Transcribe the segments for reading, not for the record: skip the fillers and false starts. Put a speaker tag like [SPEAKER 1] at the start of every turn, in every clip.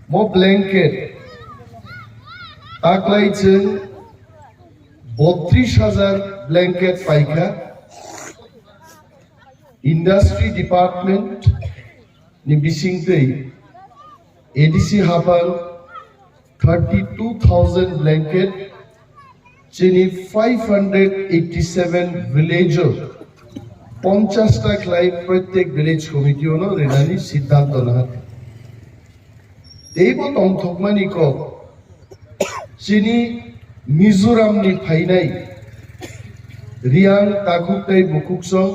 [SPEAKER 1] mo blanket taklai jeng 32,000 blanket paika industry department ni bisingtei ADC hapal 32,000 blanket chini 587 villager 50 ta khlai prottek village committee ono renani siddhanto na teibo tong thokmani ko chini Mizoram ni phainai Reang তাকুকটাই বুকুকসং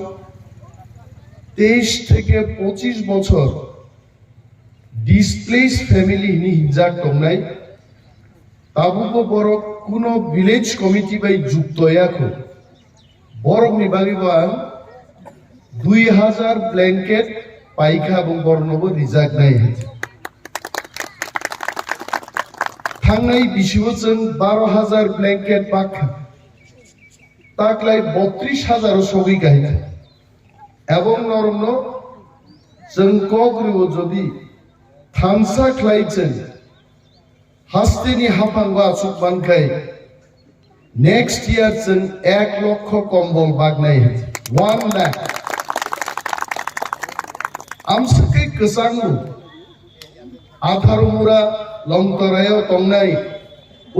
[SPEAKER 1] 23 থেকে 25 বছর displace family নি হিজাক টংনাই তাবুকো বড় কোন village committee by যুক্ত ইয়াকো বড় নিবাগিবান 2000 blanket পাইখা এবং বর্ণব রিজাক নাই থাংনাই বিশিবচন 12,000 ব্ল্যাঙ্কেট পাখা তাকলাই 32,000 সগি গাইতে এবং নরম जों कग्रिव जदि थामसा ख्लाइचन हास्तेनि हाफांगो आसुक बानखाय नेक्स्ट ईयर जों 1 लक्ष कम्बल बागनाय 1 लाख आमसकै कसांगु 18 मुरा लंतरायाव तंनाय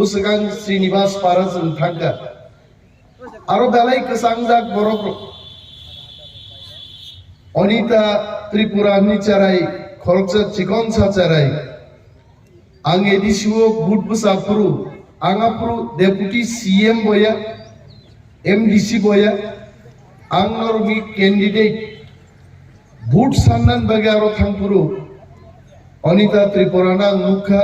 [SPEAKER 1] उसगां श्रीनिवास पारा जों थांगा आरो बेलाय कसांजाक बरक अनिता त्रिपुरा निचाराय खरकसा चिकन साचाराय आं एडिसिओ बुट बसाफुरु आंगाफुरु डेपुटी CEM बया MDC बया आं नरमी कैंडिडेट बुट साननान बागे आरो थांफुरु अनिता त्रिपुरा ना मुखा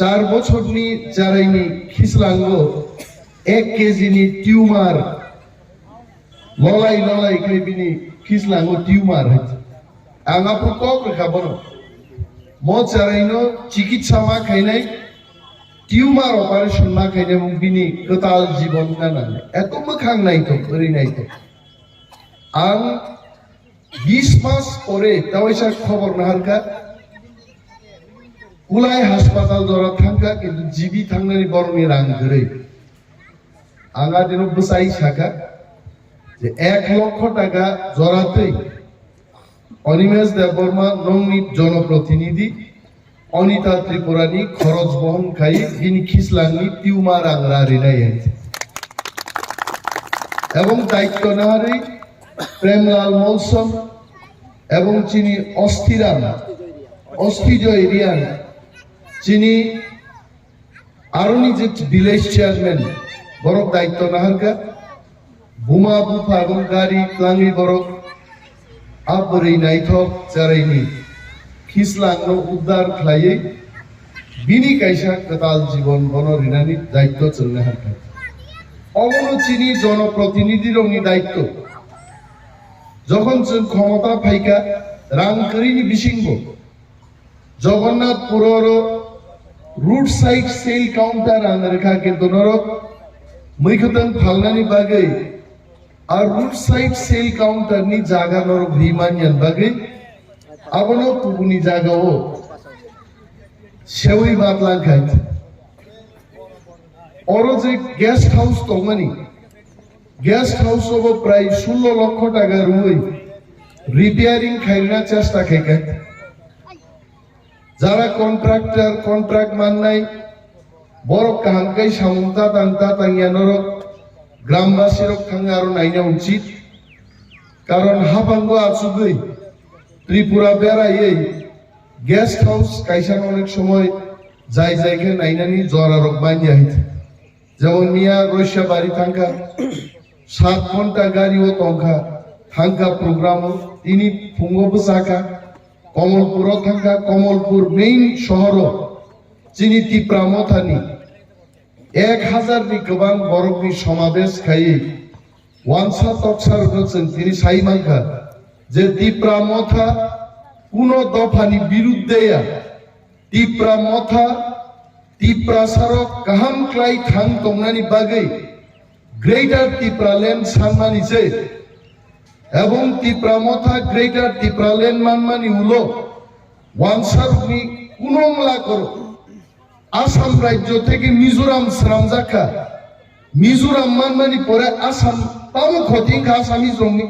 [SPEAKER 1] 4 बछरनि जारायनि खिसलांगो 1 केजी नि ट्यूमार ललाई ललाई खैबिनि खिसलांगो ट्यूमार आंगाफोर कक रेखाबनो म चारायनो चिकित्सा मा खायनाय ट्यूमार ऑपरेशन मा खायनाय मुं बिनि कताल जीवन नानानै एत मोखां नायतो ओरै नायतो आं 20 मास परे तावैसा खबर नाहारका कुलाय हासपाताल जरा थांका किन्तु जीबी थांनानै बरनि रां गरै आंगा दिनो बसाई साखा যে 1 লক্ষ টাকা জরাতেই অনিমেষ দেববর্মা নংনি জনপ্রতিনিধি অনিতা ত্রিপুরানি খরচ বহন খাই বিনি খিসলাংনি টিউমার আংরা রিনাই এবং দায়িত্ব নাহারে প্রেমলাল মৌসুম এবং চিনি অস্থিজয় রিয়ান চিনি আরনি যে ভিলেজ চেয়ারম্যান বড় দায়িত্ব নাহারকা बुमा बुफा गारी क्लांगी बरक आबरै नायथक जारायनि खिसलांनो उद्धार खालायै बिनि कायसा कताल जीवन बनरिनानि दायित्व चलनो हाखा अगनो चिनि जनप्रतिनिधि रंनि दायित्व जखन जों क्षमता फायका रां करिनि बिसिंगो जगन्नाथपुरर रूट साइड सेल काउंटर आं रेखा किन्तु नरक मैखतन फालनानि बागै আর রুট সাইড সেল কাউন্টার নি জায়গা নর ভিমানিয়ান বাগে আবনো পুগুনি জায়গাও সেওই বাতলান খাইতে ওর যে গেস্ট হাউস তমানি গেস্ট হাউস হব প্রায় 16 লক্ষ টাকা রুই রিপেয়ারিং খাইনা চেষ্টা খাইকা যারা কন্ট্রাক্টর কন্ট্রাক্ট মাননাই বড় কাহামকাই সামন্তা তান্তা তাঙ্গিয়ানর গ্রামবাসীর থাঙ্গা আরো নাইনা উচিত কারণ হাফাঙ্গ আছুগৈ ত্রিপুরা বেড়াই গেস্ট হাউস কাইসান অনেক সময় যাই যাইকে নাইনানি জরা রক বানিয়ে হইতে যেমন মিয়া রইসা বাড়ি থাঙ্কা 7 ঘন্টা গাড়িও তংখা থাঙ্কা প্রোগ্রাম তিনি ফুঙ্গব সাকা কমলপুর থাঙ্কা কমলপুর মেইন শহর চিনি ত্রিপুরা মথানি 1000 नि गोबां बरकनि समावेश खायै वानसा तक्सार होसन তিনি साइमांखा जे ত্রিপুরা मथा कुनो दफानि बिरुद्धेया ত্রিপুরা मथा ত্রিপুরা सारक गाहाम क्लाय थां तंनानि बागै ग्रेटर ত্রিপুরা ল্যান্ড सानमानिसे এবং ত্রিপুরা मथा ग्रेटर ত্রিপুরা ল্যান্ड मानमानि उलो वानसारनि কুনংলা করো আসাম রাজ্য থেকে মিজোরাম শ্রামজাখা মিজোরাম মানমানি পরে আসাম তামো খতিংখা আসামি জমি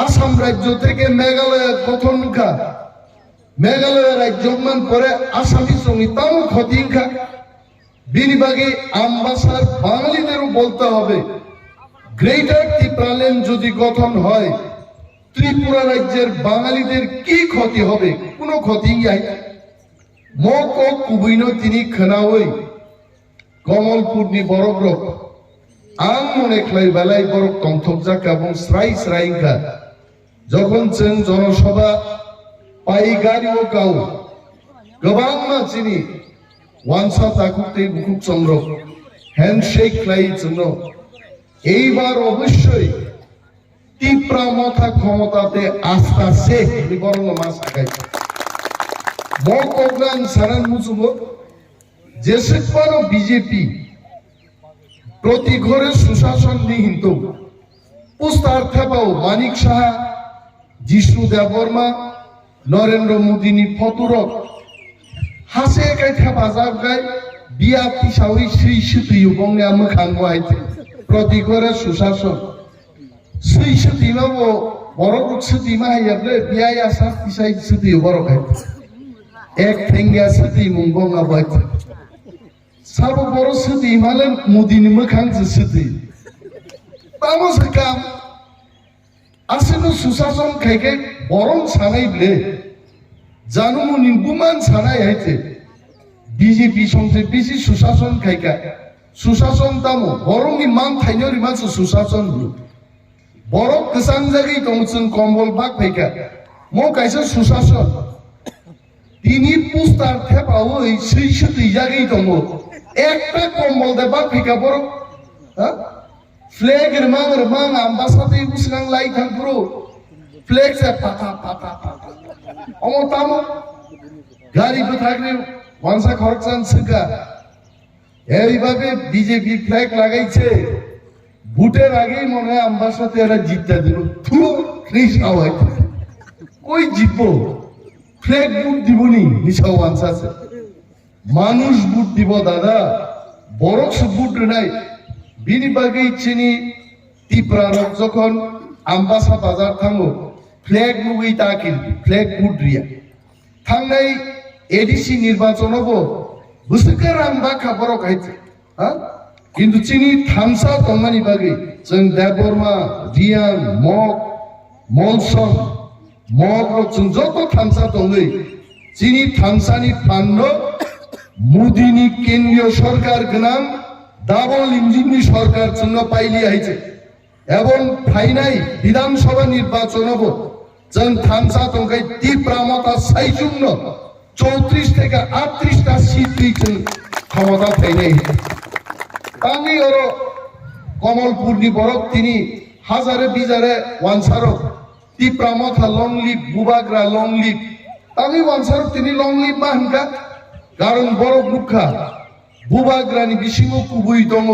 [SPEAKER 1] আসাম রাজ্য থেকে মেঘালয় গঠনখা মেঘালয় রাজ্য মান পরে আসামি জমি তামো খতিংখা বিনিবাগে আমবাসার বাঙালিদেরও বলতে হবে গ্রেটার ত্রিপুরাল্যান্ড যদি গঠন হয় ত্রিপুরা রাজ্যের বাঙালিদের কি ক্ষতি হবে কোনো ক্ষতি নাই মক কুবৈন তিনি খোনাওই কমলপুরনি বরফ রক आं मने खालायबालाय बरफ तंथबजाखा এবং স্রাই স্রাইখা যখন जों জনসভা পাইগারিও গাও गोबां मानसिनि वानसा ताकुते बुकुक चंद्र হ্যান্ডশেক খালাই জন্য এইবার অবশ্যই তীব্র মাথা ক্ষমতাতে আস্থা সে বরং মাস আগাই মকগ্রান সারান মুসুক যেসেকবানো বিজেপি প্রতি ঘরে সুশাসন নিহিত পুস্তার থেপাও মানিক সাহা জিষ্ণু দেববর্মা নরেন্দ্র মোদিনি ফতুরক হাসে একাই থেপা যাবগাই বিয়া পিসাউই শ্রী সুতুই বংনে Mwkhang আইতে প্রতি ঘরে সুশাসন শ্রী সুতিমাবো বড় সুতিমা হাইয়াবলে বিয়া আসা পিসাই সুতুই বড় খাই এক ঠেঙ্গা সুতি মুংবঙ্গা বাইতে সাবো বড় সুতি মালেন মোদিনি Mwkhang সুতি তামো সাকাম আসেনো সুশাসন খাইকে বরং সানাইবলে জানুমুনি বুমান সানাই হাইতে বিজেপি সংসে বেশি সুশাসন খাইকা সুশাসন তামো বরংনি মান থাইনরি মাছ সুশাসন বড় গোসাং জায়গায় দংচুন কম্বল বাক ফাইকা মো কাইসা সুশাসন তিনি পুস্তার থেপাও এই সেইসুতি জায়গায় দङ একটা কম্বল দে বাক ফাইকা বড় ফ্ল্যাগ রমাং আম্বাসাতে উসগাং লাই থাংপুরো ফ্ল্যাগ সে পাতা পাতা পাতা অমো তামো গাড়ি বথাগরে ওয়ানসা খরচান সুগা এইভাবে বিজেপি ফ্ল্যাগ লাগাইছে ভোটের আগেই মনে হয় আম্বাসাতে এরা জিততে দিল থু রিস আওয়াজ কই জিতবো ফ্ল্যাগ বুট দিবনি নিশা ওয়ানসাছে মানুষ বুট দিব দাদা বড় বুট নাই বিনিবাগে চিনি ত্রিপুরার যখন আম্বাসা বাজার থামো ফ্ল্যাগ লুই তাকিল ফ্ল্যাগ বুট রিয়া থাংনাই এডিসি নির্বাচন হবো বুঝতে রামবা খাবার খাইছে হ্যাঁ কিন্তু চিনি থামসা তংমানি বাগে जों দেববর্মা রিয়াং মক মলসং মক जों যত থামসা দङै চিনি থামসানি ফান্ন মোদিনি কেন্দ্রীয় সরকার গনাম ডাবল ইঞ্জিননি সরকার জন্য পাইলি আইছে এবং ফাইনাই বিধানসভা নির্বাচন হবো जों থামসা দङै তীব্রমতা সাইজুন্ন 34 থেকে 38টা সিট দিয়েছেন ক্ষমতা ফাইনাই তাঙ্গি ওর কমলপুরনি বরক তিনি হাজারে বিজারে ওয়ানসারক তীব্রমতা লং লিভ বুবাগ্রা লং লিভ তাঙ্গি ওয়ানসারক তিনি লং লিভ মা হনকা কারণ বরক মুখা বুবাগ্রানি বিসিমো কুবুই দङ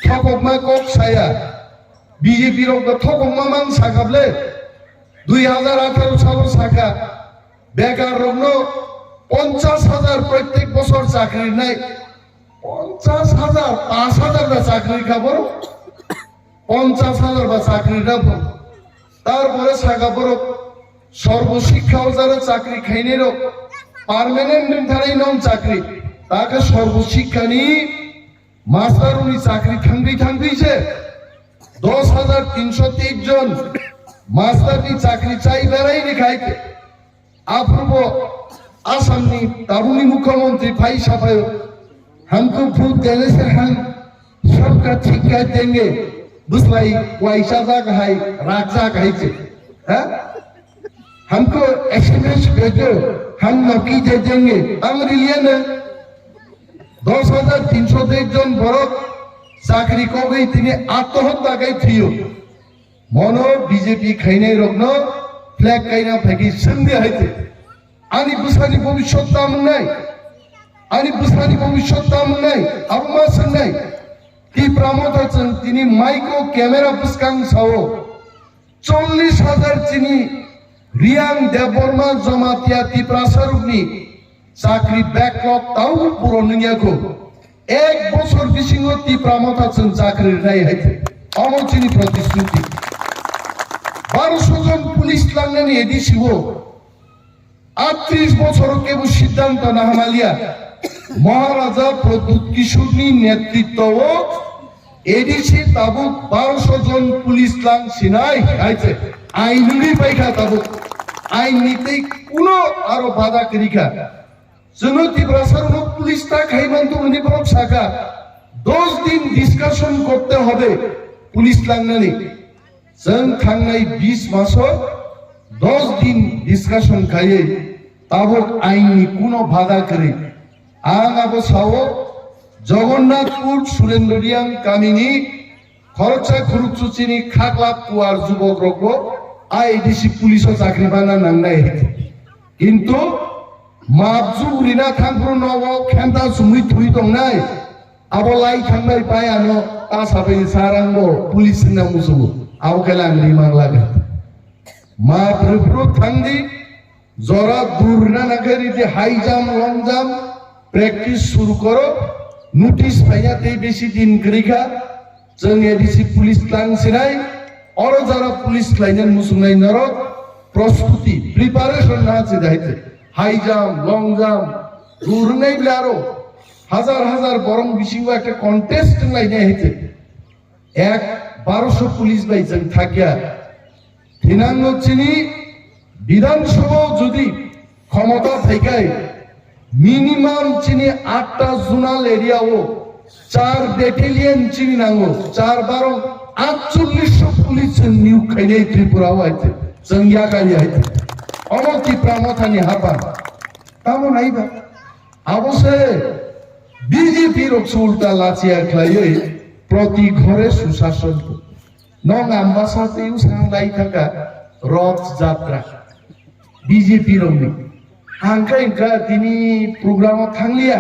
[SPEAKER 1] থকমা কক সায়া বিজেপি রক থকমা মান সাকাবলে 2018 সালের সাকা বেকার রগ্ন 50,000 প্রত্যেক বছর চাকরি নাই 50,000 5,000 চাকরি খাবো 50,000 বা চাকরি নেব তারপরে সাকা বড় সর্বশিক্ষাও যারা চাকরি খাইনে রো পার্মানেন্ট নির্ধারণ নন চাকরি তাকে সর্বশিক্ষানি মাস্টারুনি চাকরি থাঙ্গিছে 10,323 জন মাস্টারনি চাকরি চাই বেড়াইনি খাইতে अपूर्व आसामनी तारुणी मुख्यमंत्री भाई साहब हमको वोट देने से हम सबका ठीक कर देंगे बुझलाई वाइसा जागा है राजा कहे हैं हमको एसएमएस भेजो हम नौकरी दे देंगे अंग्रेजी लिए न 10,301 जन बड़ो चाकरी को गई तीन आत्महत्या गई थी मनो बीजेपी खाई रखना फ्लैग कायना फैकी संधि हाइते आनी बुसानी भविष्यत ताम নাই आनी बुसानी भविष्यत ताम নাই अबमा संनाय की प्रमोदन তিনি মাইক্রো ক্যামেরা বুসকাং সাও 40,000 চিনি রিয়াং দেববর্মা জমাতিয়া তিপ্রাসারুকনি চাকরি ব্যাকলগ তাও পূরণ নিয়াকো 1 বছর বিসিং তিপ্রামতা जों চাকরির নাই হাইতে অমচিনি প্রতিশ্রুতি 1200 জন পুলিশ লাংনানি এডিসিও 38 বছর কেবল সিদ্ধান্ত না হামালিয়া মহারাজা প্রদ্যুৎ কিশোরনি নেতৃত্ব এডিসি তাবুক 1200 জন পুলিশ লাং সিনাই আইছে আইনুরি পাইখা তাবুক আইন নিতে কোনো আরো বাধা করিখা जोंनो तिब्रासारनो पुलिस ता खाइमानतो उनि बरक साखा 10 दिन डिसकाशन करते হবে पुलिस लांनानै जों थांनाय 20 मासो 10 दिन डिसकाशन खायो ताबो आइननि कोनो बाधा करे आं आबो सावो जगन्नाथपुर सुरेन्द्रियां गामिनि खरचा खुरुचुचिनि खागलाब कुवार जुबक रको आइडिसि पुलिसो चाकरि बाना नांनाय किन्तु माबजु उरिना थांग्रु नवाव खेमता सुमुइ थुइ दंनाय आबो लाई थांनाय बायानो आसाबै सारांगो पुलिस ना मुसुगु आबो केलांनि मांलागे मा प्रफ्रो थांदि जरा दूरना नगरी दि हाई जाम लंग जाम प्रेक्टिस शुरू करो नोटिस फाया ते बेसी दिन करिखा जों एडिसि पुलिस लांसिनाय और जरा पुलिस लाइनन मुसुनाय नरो प्रस्तुति प्रिपारेशन ना सिदाइते हाई जाम लंग जाम दूरनाय ब्लारो हजार हजार बरं बिसिंगो একটা কন্টেস্ট লাইনে হইতে 1200 পুলিশ ভাই जों থাকিয়া থিনাঙ্গ চিনি বিধানসভা যদি ক্ষমতা থাকায় মিনিমাম চিনি 8টা জোনাল এরিয়াও 4 ব্যাটালিয়ন চিনি নাঙ্গো 4 12 4800 পুলিশ নিয়োগ খাইলে ত্রিপুরা হইতে जों ইয়াকালি হইতে অমতি প্রামথানি হাপা তামো নাইবা অবশ্যই बीजेपी रक्स उल्टा लाचिया खायो प्रति घरे सुशासन नंग आम्बासाते सांगलाई थाका रथ यात्रा बीजेपी रंगनि आंखा इनका दिनी प्रोग्राम थांलिया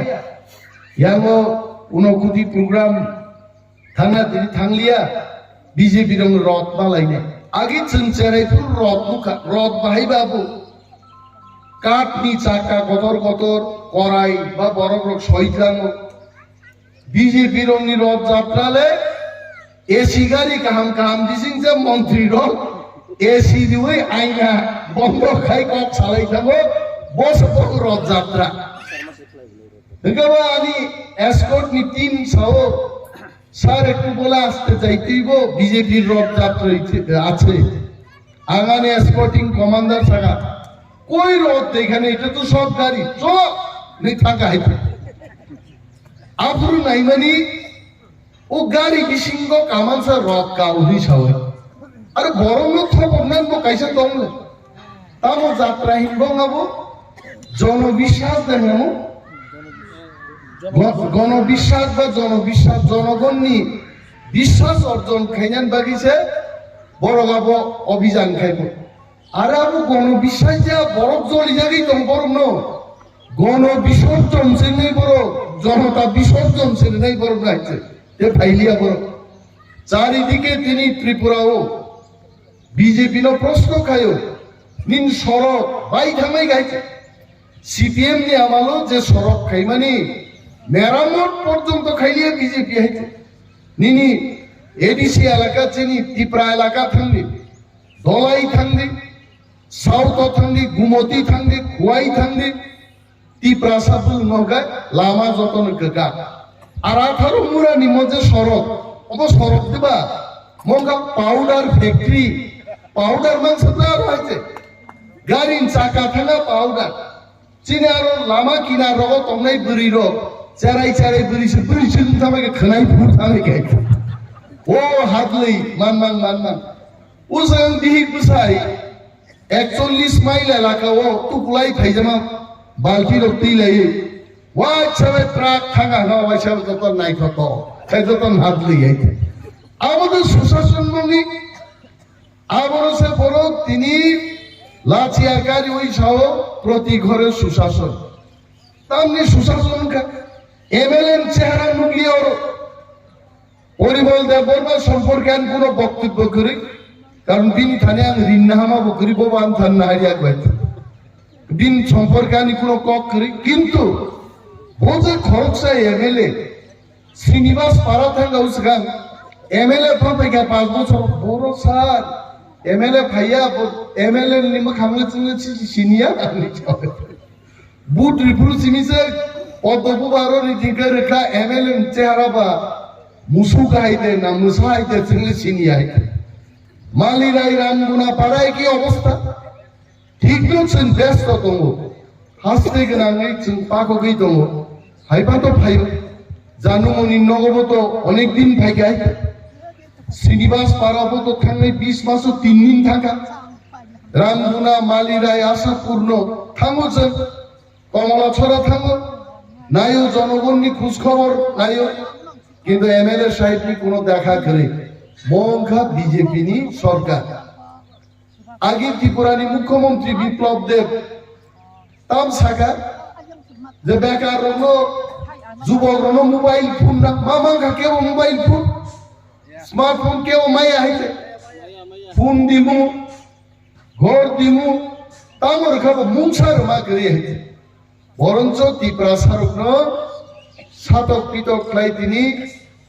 [SPEAKER 1] यांगो उनकुति प्रोग्राम थांना दिनी थांलिया बीजेपी रंग रथ बालायने आगे जों चेरायफोर रथ बाहायबाबो काटनि चाका गतर गतर कराई बा बरफ रक सहितलाङो बीजेपी रंगनि रथ यात्राले एसी गाड़ी काहाम काहाम दिसिं जे मन्त्री रथ एसी दिवै आइना बन्द खाइ कक सालाय थाङो बस रथ यात्रा नगबा आनी एस्कर्ट नि टीम छौ सार एकटु बोला आस्ते जाइतेइबो बीजेपी रथ यात्रा আছে आगाने एस्कर्टिंग कमांडर सागा कोई रोड देखाने এটা তো সব গাড়ি চল নেই থাকা হইছে আফরু নাইমানি ও গাড়ি বিসিঙ্গ কামানসা রক কাউহি সাওয় আরে বরং খবর নাম কাইসা দমলে তামো যাত্রা হিনবঙ্গাবো জনবিশ্বাস দেনামো গণবিশ্বাস বা জনবিশ্বাস জনগণনি বিশ্বাস অর্জন খাইনান বাগিছে বড়গাবো অভিযান খাইবো আরে আবু গণবিশ্বাস যা বরফ জলি যাগি তো বরফ ন গণ বিসর্জন সে নেই বড় জনতা বিসর্জন সে নেই বরফ রাখছে এ ফাইলিয়া বড় চারিদিকে তিনি ত্রিপুরাও বিজেপি নো প্রশ্ন খায়ো নিন সড়ক বাই থামাই গাইছে সিপিএম নি আমালো যে সড়ক খাই মানে মেরামত পর্যন্ত খাইলিয়ে বিজেপি হাইছে নিনি এডিসি এলাকা চিনি ত্রিপুরা এলাকা থাকবে দলাই থাকবে साउथ थांदि गुमती थांदि खुवाई थांदि तिप्रासाबुल नगा लामा जतन गगा आरा थारो मुरानि मजे सरक अब सरक दिबा मंगा पाउडार फैक्ट्री पाउडार मानसब्ला रहायছে गारिन चाका थांगा पाउडार चिने आरो लामा किनार रग तंनाय बुरि र चाराय चाराय बुरिसो थामाय खनाय फुर थामाय गाय ओ हादलै मान उजों दिहि गुसाय 41 माइल এলাকাও টুকলাই ফাইজামা বালতি রক্তি লাই ওয়াই ছবে ট্রাক থাঙ্গা না ওয়াই ছবে যত নাই কত তাই যত হাত লই আমাদের সুশাসন মনি আবরসে বড় তিনি লাচিয়াকারী ওই সহ প্রতি ঘরে সুশাসন তামনি সুশাসন কা এমএলএ চেহারা নুকলিয়া পরিমল দেববর্মা সম্পর্কে কোনো বক্তব্য করে কারণ বিনি থানে আং রিন্না হামাবো করি বান থান না হারিয়া গেছে বিন সম্পর্কে আমি কোনো কক করি কিন্তু বোঝে খরচ চাই এমএলএ শ্রীনিবাস পাড়া থাকা উসগাং MLA ফোন থেকে 5 বছর বড় স্যার MLA ভাইয়া MLA Mwkhang Siniya বুট রিপুল সিনিসে পদ্মপু বারো রিটিকে রেখা MLA চেহারা বা মুসুক হাইতে না মুসা হাইতে Siniya হাইতে মালিরাই রামগুনা পাড়ায় কি অবস্থা ঠিক নছেন ব্যস্ত দङ হাসতে গোনাङै जों পাকগৈ দङ হাইপাতো ফাইও জানুমনি নগবতো অনেকদিন ফাইগায় শ্রীনিবাস পাড়াবো তো থাকলে 20 মাসও 3 দিন থাকা রামগুনা মালিরাই আশাপূর্ণ থামো যে কমলা ছড়া থামো নাইও জনগণনি খোঁজ খবর নাইও কিন্তু MLA সাহেবনি কোনো দেখা করে Mwkhang BJP নি সরকার আগে ত্রিপুরানি মুখ্যমন্ত্রী বিপ্লব দেব তাম সাখা যে বেকার যুবক মোবাইল ফোন না মামাঙ্গা কেউ মোবাইল ফোন স্মার্টফোন কেউ মাইয়া হাইতে ফোন দিমু ঘর দিমু তামর খাবো মুংসার মা করে হাইতে বরঞ্চ ত্রিপুরা সারক সাতক পিতক লাই তিনি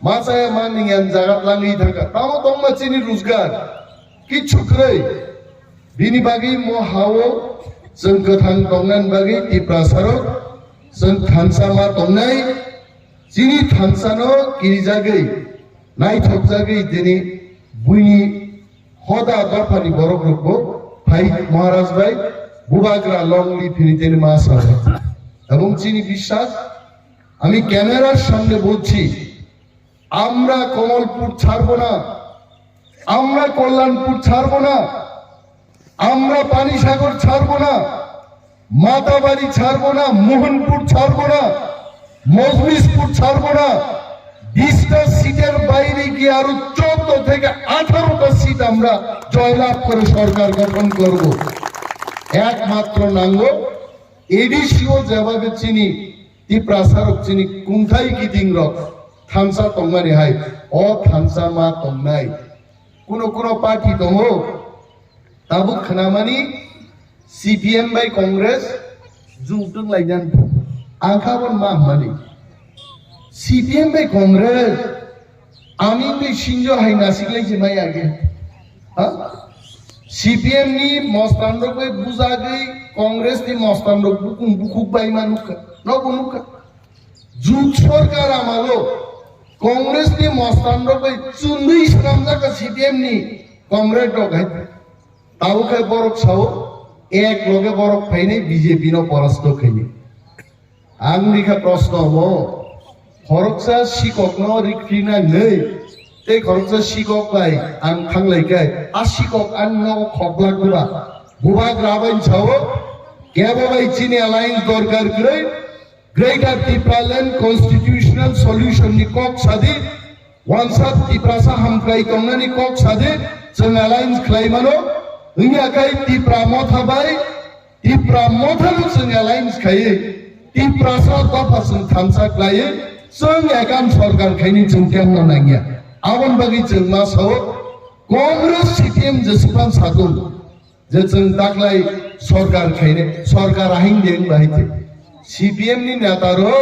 [SPEAKER 1] মাচায় মানিয়ান জাগাত লাঙি থাকা তামো তংমা চিনি রোজগার কিচ্ছু করে बिनि बागै महाव जों गोथां दंनान बागै त्रिपुरा सारक जों थानसामा दंनाय जिनि थानसानो गिरिजागै नायथबजागै दिनै बुइनि हदा दफानि बर'फोरखौ भाई महाराज भाई बुबाग्रा लंगली फिनि दिनै मासा এবং যিনি বিশ্বাস আমি ক্যামেরার সামনে বলছি আমরা কমলপুর ছাড়বো না আমরা কল্যাণপুর ছাড়বো না আমরা পানিসাগর ছাড়বো না মাতাবাড়ি ছাড়বো না মোহনপুর ছাড়বো না মজলিসপুর ছাড়বো না 20টা সিটের বাইরে গিয়ে আরো 14 থেকে 18টা সিট আমরা জয়লাভ করে সরকার গঠন করব একমাত্র নাঙ্গ এডিসিও যেভাবে চিনি ত্রিপুরা সারক চিনি কুংথাই গিদিংরক থানসা তংমানি হাই অ থানসা মা তংনাই কোন পার্টি দङ ताबुक खनामानी CPM बाय कांग्रेस जुगदों लाइनान आंखाबन मा मानी CPM बाय कांग्रेस आमी बे सिंजो हाय नासिकलाय जे माय आगे हा CPM नि मस्तानरो बाय बुजागै कांग्रेस नि मस्तानरो बुकुक बाय मानुका नगुनुका जुग सरकार आमालो कांग्रेस नि मस्तानरो बाय चुन्दै सामजाका CPM नि कांग्रेस दगाय तावुके बरक साव एक लगे बरक फाइने BJP नो परास्त खैने आंनिखा प्रश्न हो खरकसा सिकक न रिक्रिना नै ते खरकसा सिकक बाय आं थांलायखाय आ सिकक आं न खबलागबा बुबा ग्राबाइन साव केबो बाय चिनि अलायन्स दरकार गरै greater Tripura land constitutional solution नि कक सादि वानसात त्रिपुरासा हामक्राय तंनानि कक सादि जों अलायन्स खालायमानो Hwnwi kai ত্রিপুরা মথাবাই ত্রিপুরা মথালো जों अलायन्स खायो ত্রিপুরা सा दफा जों थानसा लायो जों एकाम सरकार खायनि जों केमन नागिया आवन बागै जों मा साव कांग्रेस CPM जेसेबां सादुं जे जों दाख्लाय सरकार खायने सरकार आहिं देन बायते CPM नि नेतारो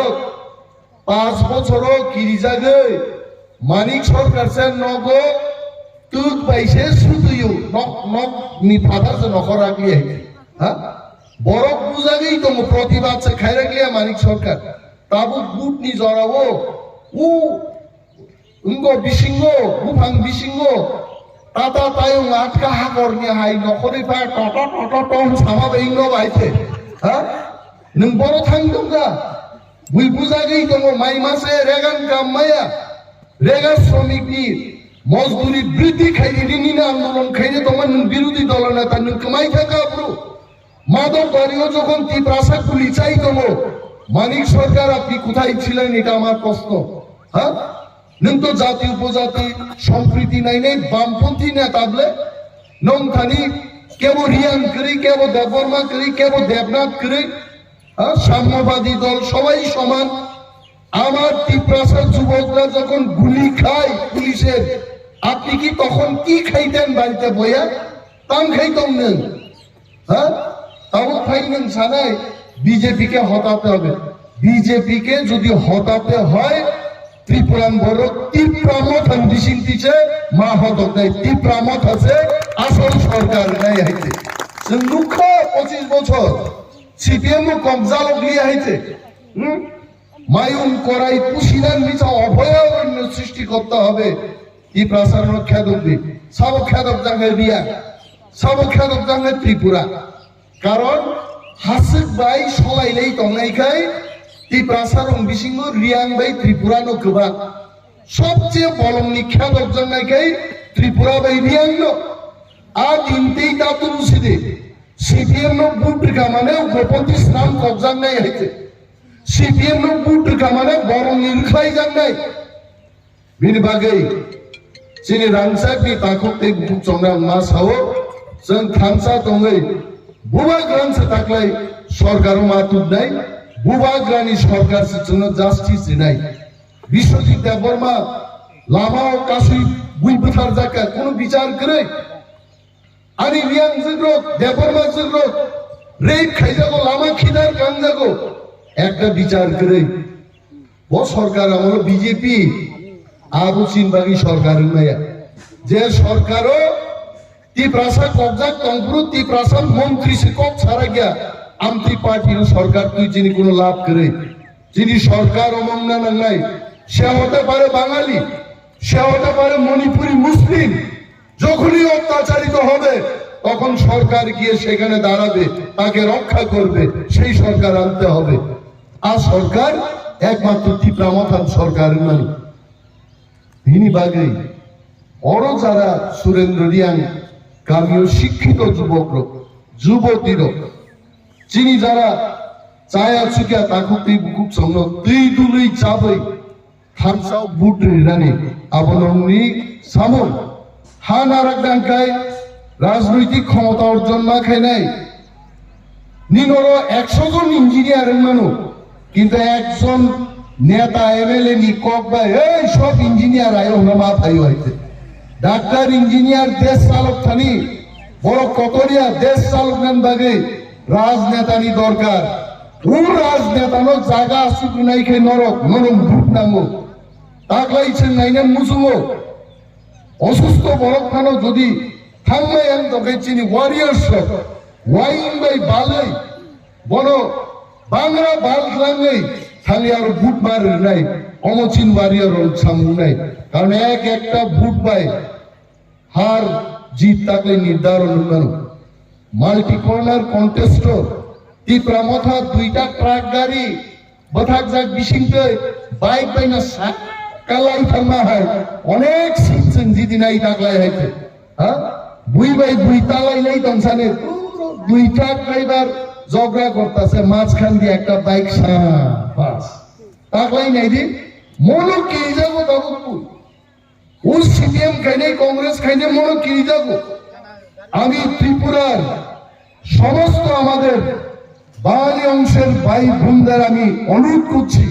[SPEAKER 1] 5 বছরও गिरिजागै मानिक सरकार से नगो तुक बाइसे सुतुयो नक नि फादार से नखरा गलिया हा बरक बुजागै दङ प्रतिबाद से खायरा गलिया मानिक सरकार ताबु बुट नि जरावो उ उंगो बिसिंगो Mwkhang बिसिंगो ताता तायं आटका हागरनि हाय नखरै फा टट टन सामा बेंगो बायते हा नों बर थांदोंगा बुइ बुजागै दङ माइ मासे रेगान गाममाया रेगा श्रमिकनि मजदूरी बृद्धि खायनि आंदोलन खायने तमान बिरोधी दल नेता नों कमाय थाका ब्रु मादक बारियो যখন ত্রিপুরা পুলি চাই দङ মানিক সরকার আপনি কোথায় ছিলেন এটা আমার প্রশ্ন হ্যাঁ नों तो जाति उपजाति সম্প্রীতি নাই নাই বামপন্থী নেতাবলে নং থানি কেবো রিয়াং করি কেবো দেববর্মা করি কেবো দেবনাথ করি হ্যাঁ সাম্যবাদী দল সবাই সমান আমার ত্রিপুরা যুবকরা যখন গুলি খায় পুলিশের আপনি কি তখন কি খাইতেন বাড়িতে বইয়া তাম খাইতাম নেন হ্যাঁ তাও খাই নেন সানাই বিজেপি কে হটাতে হবে বিজেপি কে যদি হটাতে হয় ত্রিপুরান বড় তীব্রামত দিশিং দিছে মা হতক নাই তীব্রামত আছে আসল সরকার নাই হইতে দুঃখ 25 বছর সিপিএম কবজা লিয়ে হইতে মায়ুন করাই পুশিনার নিচে অভয়ারণ্য সৃষ্টি করতে হবে এই প্রসার রক্ষা করবে সব খেদক জাঙ্গে রিয়া সব খেদক জাঙ্গে ত্রিপুরা কারণ হাসিক বাই সলাইলেই তংনাইখাই এই প্রসার বিসিংহ রিয়াং বাই ত্রিপুরা নো গোবা সবচেয়ে বলমনি খেদক জাঙ্গাইখাই ত্রিপুরা বাই রিয়াং নো আর ইনতেই তাতু মুসিদে সিপিএম নো বুটকা মানে গোপতি স্নান কবজাং নাই হইতে সিপিএম নো বুটকা মানে বরং নিরখাই জাং নাই বিনি বাগै Sini rangsa di takut di buku congram mas hawo, sen thansa tongai, buba gran se taklai, sorgaru matut nai, buba grani sorgar se jono justice nai. Biswajit Debbarma, lama o kasui bui buthar jaka kono bichar kore. Ani liang zero, Debbarma zero, rape khai jago lama khidar kang jago, ekta bichar kore. Bo sorgar amolo BJP. Abu চিনবাগি সরকারের মায়া যে সরকারও তি প্রাসা কবজা তংপুর তি প্রাসা মন্ত্রী শিক্ষক ছাড়া গিয়া আমতি পার্টির সরকার তুই যিনি কোনো লাভ করে যিনি সরকার অমন্না নাই সে হতে পারে বাঙালি সে হতে পারে মণিপুরি মুসলিম যখনই অত্যাচারিত হবে তখন সরকার গিয়ে সেখানে দাঁড়াবে তাকে রক্ষা করবে সেই সরকার আনতে হবে আর সরকার একমাত্র তীব্রামথান সরকারের মানে ভিনি বাগै বড় যারা সুরেন্দ্র রিয়াং গ্রামীয় শিক্ষিত যুবক যুবতীর চিনি যারা চায়া চুকিয়া তাকুতি বুকুক সঙ্গ দুই দুই চাবই থামসাও বুট রানি আবনমনি সামন হান আরাকদাঙ্কাই রাজনৈতিক ক্ষমতা অর্জন না খাই নাই নিনর 100 জন ইঞ্জিনিয়ারের মানুষ কিন্তু একজন নেতা MLA নি কক বা এই সব ইঞ্জিনিয়ার আয়ো না মাথায় হইতে ডাক্তার ইঞ্জিনিয়ার দেশ চালক থানি বড় কতরিয়া দেশ চালক নেন বাগে রাজনেতানি দরকার ও রাজনেতানো জায়গা আসুক নাই খাই নরক নরম ভূত নামো তাকলাইছেন নাইনেন মুসুমো অসুস্থ বরফ খানো যদি থামবে এন তোকে চিনি ওয়ারিয়ার্স ওয়াইন বাই বালাই বড় বাংলা বাল খাঙ্গাই খালি আর বুট মার নাই অমচিন ওয়ারিয়ার সামু নাই কারণ এক একটা বুট বাই হার জিত তাকে নির্ধারণ করেন মাল্টি কর্নার কন্টেস্ট তীব্রামথা দুইটা ট্রাক গাড়ি বথাক যাক বিশিংতে বাইক বাইনা কালাই থামা হয় অনেক শিখছেন যদি নাই তাকলাই হইতে হ্যাঁ বুই বাই বুই তালাই নাই তংসানে দুই ট্রাক ড্রাইভার ঝগড়া করতেছে মাঝখান দিয়ে একটা বাইক বাস তাকলাই নাই দি মনো কে যাবো দাবুপুর ও সিপিএম খাইনে কংগ্রেস খাইনে মনো কে যাবো আমি ত্রিপুরার সমস্ত আমাদের বাঙালি অংশের ভাই বোনদের আমি অনুরোধ করছি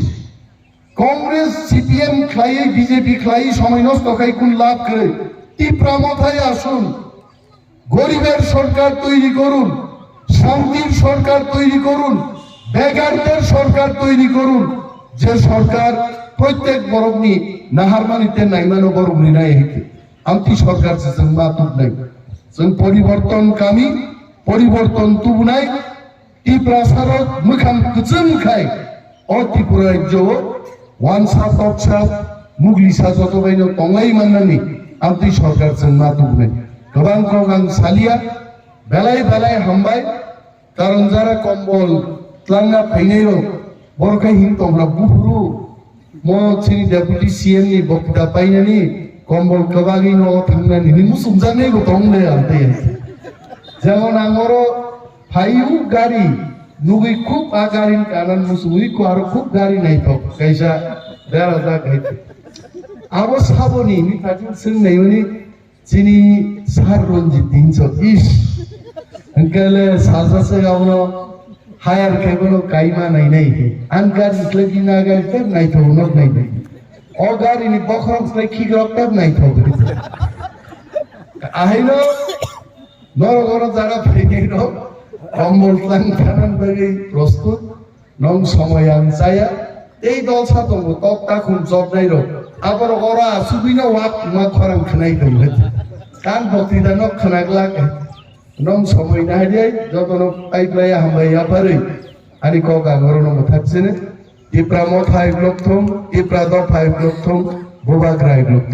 [SPEAKER 1] কংগ্রেস সিপিএম খাই বিজেপি খাই সময় নষ্ট খাই কোন লাভ করে তীব্রামথায় আসুন গরিবের সরকার তৈরি করুন শান্তির সরকার তৈরি করুন বেকারদের সরকার তৈরি করুন যে সরকার প্রত্যেক বরগ্নি নাহারমানিতে নাইমানো বরগ্নি নাই হইতে আন্তি সরকার जों মাতুক নাই जों পরিবর্তনকামী পরিবর্তন তুবু নাই তীব্রাসারত মুখাম কুচুম খাই অ ত্রিপুরা রাজ্য ওয়ানসা তকসা মুগলিসা যতবাইনো তংলাই মাননানি আন্তি সরকার जों মাতুক নাই গোবাং গোবাং সালিয়া বেলায় বেলায় হামবাই কারণ যারা কম্বল ক্লাঙ্গা ফাইনাইরো বরখাই হিন তোমরা বুহুরু মচিনি ডেপুটি CEM নি বক্তা পাইনানি কম্বল কবাগি ন থাংনানি নি মুসুক জানে গো তংলে আনতে যেমন আমার ফাইউ গাড়ি নুগি খুব আগারিন কারণ মুসুই কো আর খুব গাড়ি নাই তো কাইসা বেরা যা গাইতে আবো সাবনি নি কাজিন সিং নাইনি চিনি সার রঞ্জিত দিনছো ইস अंकले साजा से गावनो हायर के बोलो काइमा नहीं नहीं थी अंकार इसलिए बिना गए फिर नहीं तो उन्होंने नहीं नहीं or gar ini bokhong sai khigrok tab nai thok ahino নরগর যারা ফেকে নো কম্বল টান বাগি প্রস্তুত নং সময় আনসায়া এই দল সাতঙ্গ তক্তা খুন জব নাই রো আবার ওরা সুবিনা ওয়াক মা খরাং খানাই দম কান বক্তৃতা নক খানাগলাক নং সময় না হারিয়ে যতন পাইপ্লাই হামবাইয়া পারে আনি ককা ঘরনো থাকছে টিপ্রা ম 5 লক্ষ টিপ্রা দ 5 লক্ষ বোবাগ্রাই লক্ষ